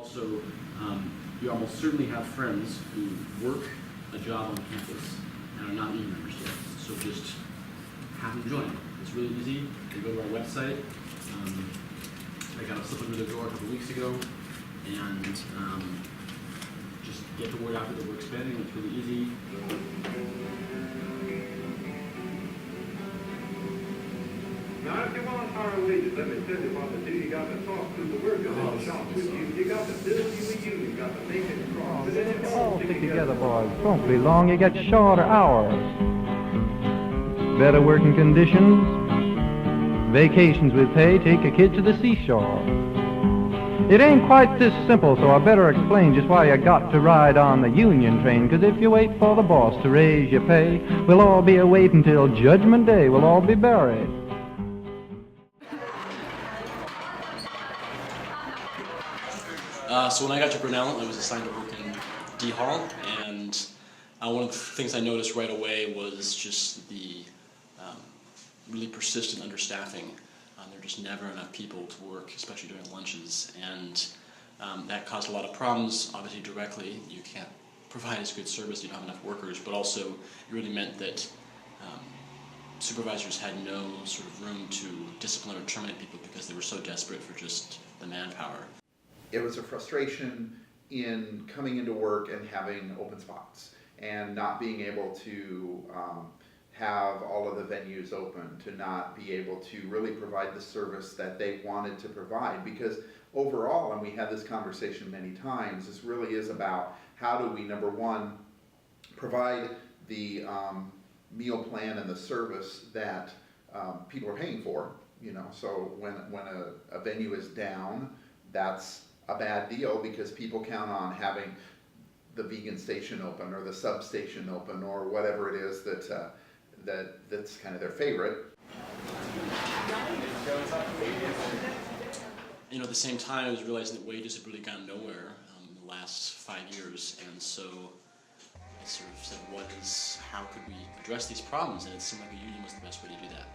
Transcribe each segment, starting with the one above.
also, you almost certainly have friends who work a job on campus and are not union members yet. So just have them join. It's really easy. They go to our website. I got a slip under the door a couple weeks ago, and just get the word out that we're expanding. It's really easy. Now, if you want higher wages, let me tell you what to do. You got to talk to the workers in the shop with you. You got to build you a union. You got to make it strong. But then if you all Stick together, boys. Won't be long, you get shorter hours. Better working conditions. Vacations with pay, take a kid to the seashore. It ain't quite this simple, so I better explain just why you got to ride on the union train. 'Cause if you wait for the boss to raise your pay, we'll all be awaiting till Judgment Day. We'll all be buried. So when I got to Grinnell, I was assigned to work in D Hall, and one of the things I noticed right away was just the really persistent understaffing. There were just never enough people to work, especially during lunches, and that caused a lot of problems. Obviously, directly, you can't provide as good service, you don't have enough workers, but also it really meant that supervisors had no sort of room to discipline or terminate people because they were so desperate for just the manpower. It was a frustration in coming into work and having open spots and not being able to have all of the venues open, to not be able to really provide the service that they wanted to provide. Because overall, and we had this conversation many times, this really is about how do we, number one, provide the meal plan and the service that people are paying for. You know, so when a venue is down, that's a bad deal because people count on having the vegan station open or the substation open or whatever it is that's kind of their favorite. You know, at the same time, I was realizing that wages have really gone nowhere in the last 5 years, and so I sort of said, how could we address these problems? And it seemed like a union was the best way to do that.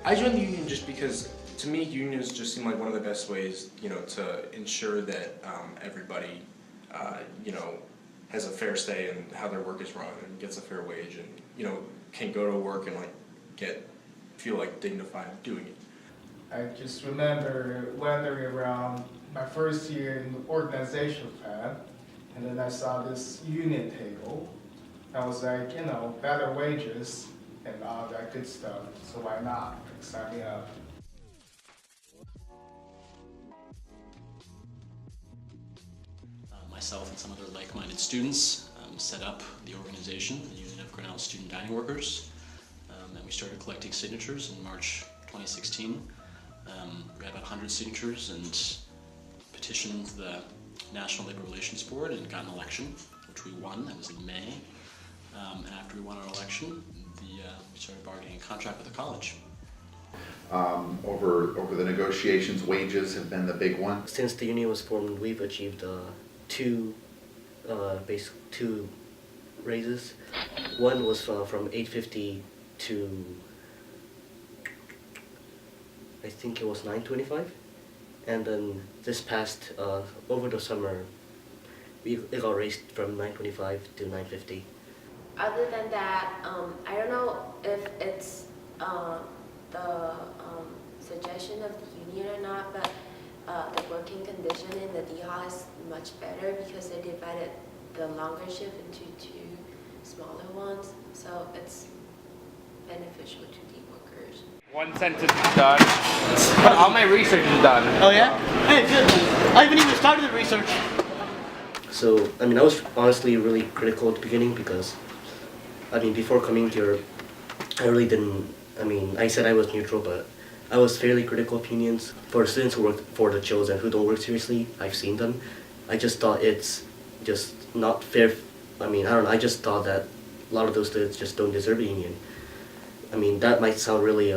I joined the union just because, to me, unions just seem like one of the best ways, you know, to ensure that everybody, you know, has a fair say in how their work is run and gets a fair wage and, you know, can go to work and feel like dignified doing it. I just remember wandering around my first year in the organization plan, and then I saw this union table. I was like, you know, better wages and all that good stuff, so why not? Sign me up. Myself and some other like-minded students set up the organization, the Union of Grinnell Student Dining Workers, and we started collecting signatures in March 2016. We had about 100 signatures and petitioned the National Labor Relations Board and got an election, which we won. That was in May. And after we won our election, we started bargaining a contract with the college. Over the negotiations, wages have been the big one. Since the union was formed, we've achieved two raises. One was from $8.50 to I think it was $9.25, and then this past over the summer, it got raised from $9.25 to $9.50. Other than that, I don't know if it's the suggestion of the union or not, but the working condition in the D Hall is much better because they divided the longer shift into two smaller ones, so it's beneficial to the workers. One sentence is done, but all my research is done. Oh yeah? Hey, good. I haven't even started the research. So, I mean, I was honestly really critical at the beginning because, I mean, before coming here, I really didn't, I said I was neutral, but I was fairly critical opinions. For the students who work for the CHOs and who don't work seriously, I've seen them. I just thought it's just not fair. I don't know, I just thought that a lot of those students just don't deserve a union. That might sound really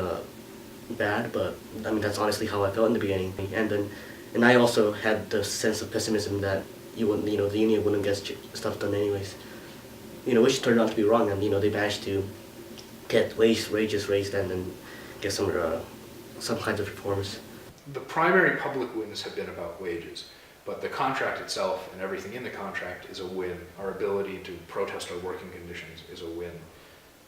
bad, but that's honestly how I felt in the beginning. And then and I also had the sense of pessimism that the union wouldn't get stuff done anyways. Which turned out to be wrong, and they managed to get wages raised and then get some kinds of reforms. The primary public wins have been about wages, but the contract itself and everything in the contract is a win. Our ability to protest our working conditions is a win.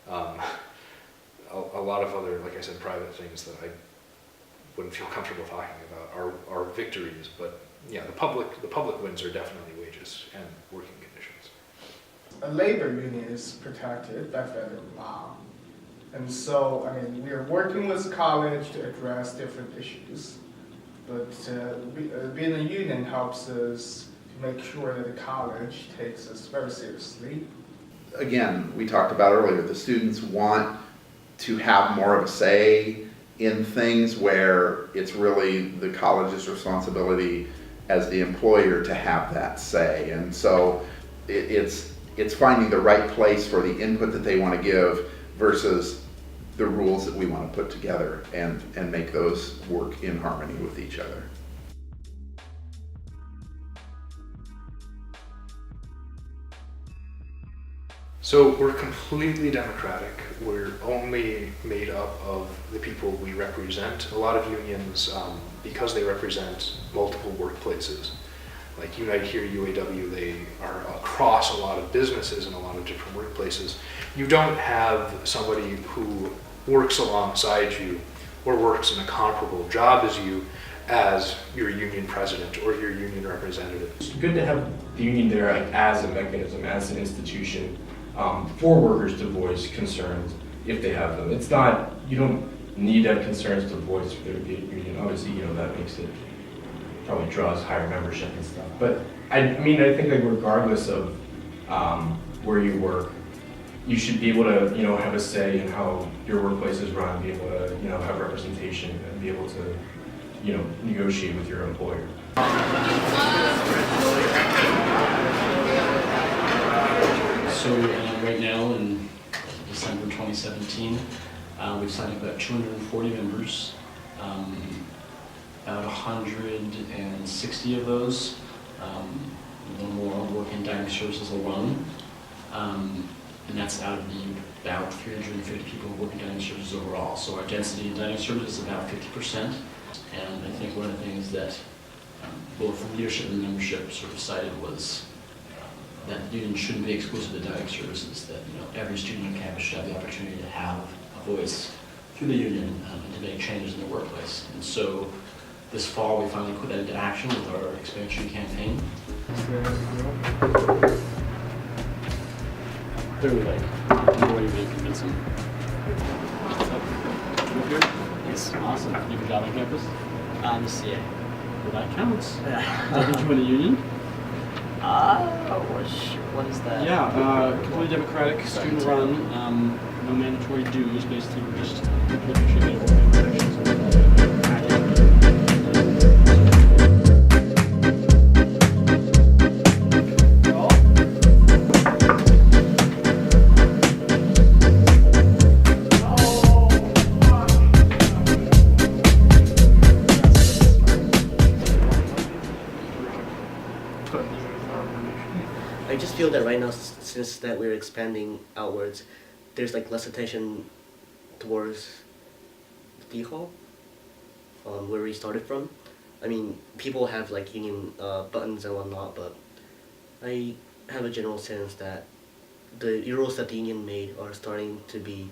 A lot of other, like I said, private things that I wouldn't feel comfortable talking about are victories, but yeah, the public wins are definitely wages and working conditions. A labor union is protected by federal law. And so, we are working with the college to address different issues, but being a union helps us to make sure that the college takes us very seriously. Again, we talked about earlier, the students want to have more of a say in things where it's really the college's responsibility as the employer to have that say. And so it's finding the right place for the input that they want to give versus the rules that we want to put together and make those work in harmony with each other. So we're completely democratic. We're only made up of the people we represent. A lot of unions, because they represent multiple workplaces, like Unite Here, UAW, they are across a lot of businesses and a lot of different workplaces. You don't have somebody who works alongside you or works in a comparable job as you as your union president or your union representative. It's good to have the union there as a mechanism, as an institution, for workers to voice concerns if they have them. It's not, you don't need to have concerns to voice for there to be a union. Obviously, that makes it, probably draws higher membership and stuff. But I think like regardless of where you work, you should be able to, have a say in how your workplace is run, be able to, have representation and be able to, negotiate with your employer. So right now in December 2017, we've signed up about 240 members. About 160 of those, a little more, work in dining services alone. And that's out of the about 350 people who work in dining services overall. So our density in dining services is about 50%. And I think one of the things that both the leadership and the membership sort of cited was that the union shouldn't be exclusive to dining services, that every student on campus should have the opportunity to have a voice through the union and to make changes in their workplace. And so this fall we finally put that into action with our expansion campaign. Clearly, really convincing. Yes, awesome. You have a job on campus? I'm a CA. Well, that counts. Yeah. Did you join a union? What is that? Yeah, completely democratic, student run, no mandatory dues, basically we're just contributing. I just feel that right now, since that we're expanding outwards, there's like less attention towards the hall, where we started from. People have like union buttons and whatnot, but I have a general sense that the rules that the union made are starting to be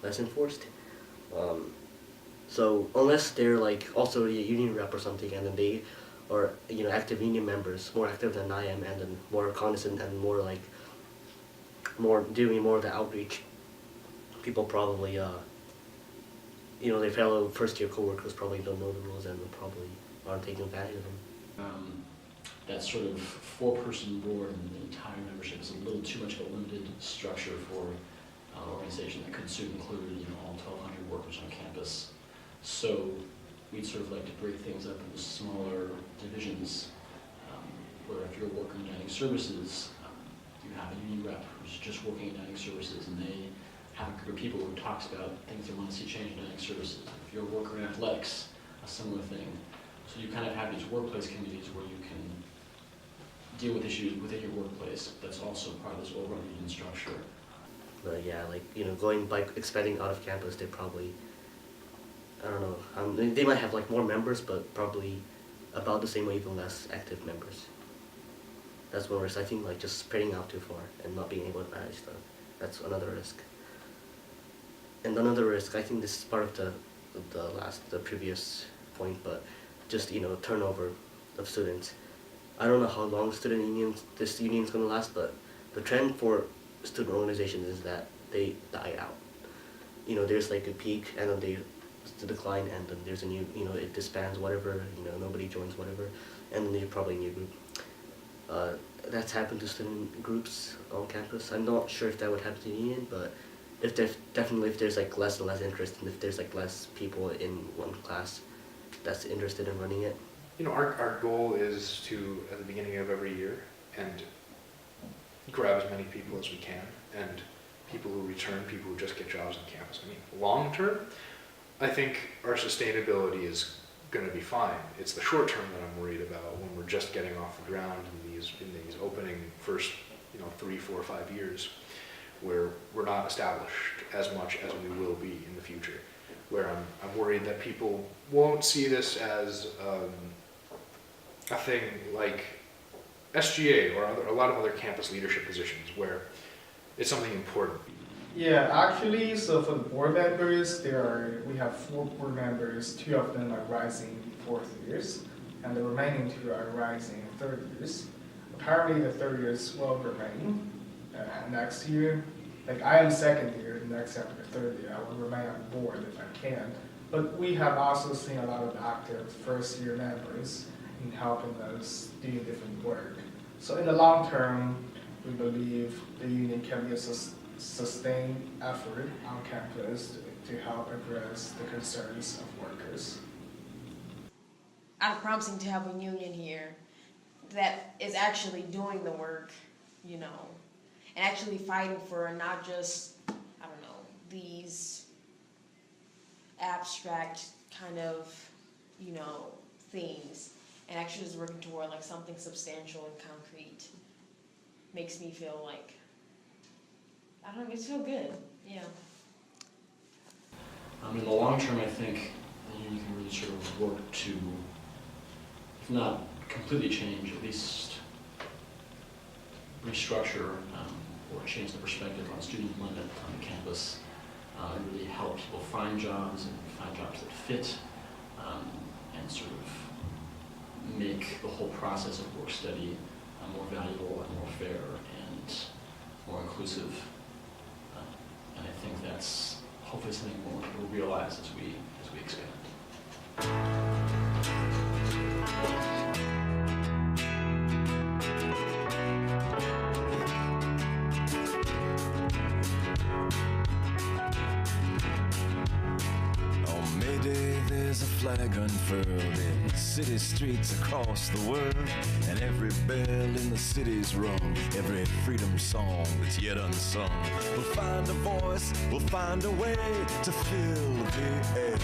less enforced. So unless they're like also a union rep or something, and then they are active union members, more active than I am, and then more cognizant and more doing more of the outreach, people probably their fellow first year coworkers probably don't know the rules and probably aren't taking advantage of them. That sort of four-person board and the entire membership is a little too much of a limited structure for an organization that could soon include all 1,200 workers on campus. So we'd sort of like to break things up into smaller divisions, where if you're working in dining services, you have a union rep who's just working in dining services, and they have a group of people who talks about things they want to see change in dining services. If you're a worker in athletics, a similar thing. So you kind of have these workplace committees where you can deal with issues within your workplace. That's also part of this overall union structure. But yeah, like, you know, going by expanding out of campus, they probably, I don't know, they might have like more members, but probably about the same or even less active members. That's one risk. I think like just spreading out too far and not being able to manage stuff. That's another risk. And another risk, I think this is part of the previous point, but just, you know, turnover of students. I don't know how long this union is gonna last, but the trend for student organizations is that they die out. You know, there's like a peak and then they decline, and then there's a new, you know, it disbands, whatever, you know, nobody joins, whatever, and then there's probably a new group. That's happened to student groups on campus. I'm not sure if that would happen to the union, but if there's like less and less interest, and if there's like less people in one class that's interested in running it. You know, our goal is to, at the beginning of every year, and grab as many people as we can, and people who return, people who just get jobs on campus. I mean, long term, I think our sustainability is going to be fine. It's the short term that I'm worried about, when we're just getting off the ground in these opening first, you know, 3, 4, 5 years, where we're not established as much as we will be in the future. Where I'm worried that people won't see this as a thing like SGA or a lot of other campus leadership positions, where it's something important. Yeah, actually, so for the board members, we have 4 board members. 2 of them are rising 4th years, and the remaining 2 are rising 3rd years. Apparently, the 3rd years will remain next year. Like, I am 2nd year, next after the 3rd year, I will remain on board if I can. But we have also seen a lot of active 1st year members in helping us do different work. So in the long term, we believe the union can be a sustained effort on campus to help address the concerns of workers. I'm promising to have a union here that is actually doing the work, you know, and actually fighting for not just, I don't know, these abstract kind of, you know, things, and actually is working toward like something substantial and concrete. Makes me feel like, I don't know, it makes me feel good, yeah. In the long term, I think the union can really sort of work to, if not completely change, at least restructure or change the perspective on student employment on the campus, and really help people find jobs and find jobs that fit, and sort of make the whole process of work study more valuable and more fair and more inclusive. And I think that's hopefully something we'll realize as we expand. On May Day there's a flag unfurled in city streets across the world, and every bell in the city's rung, every freedom song that's yet unsung. We'll find a voice, we'll find a way to fill the air.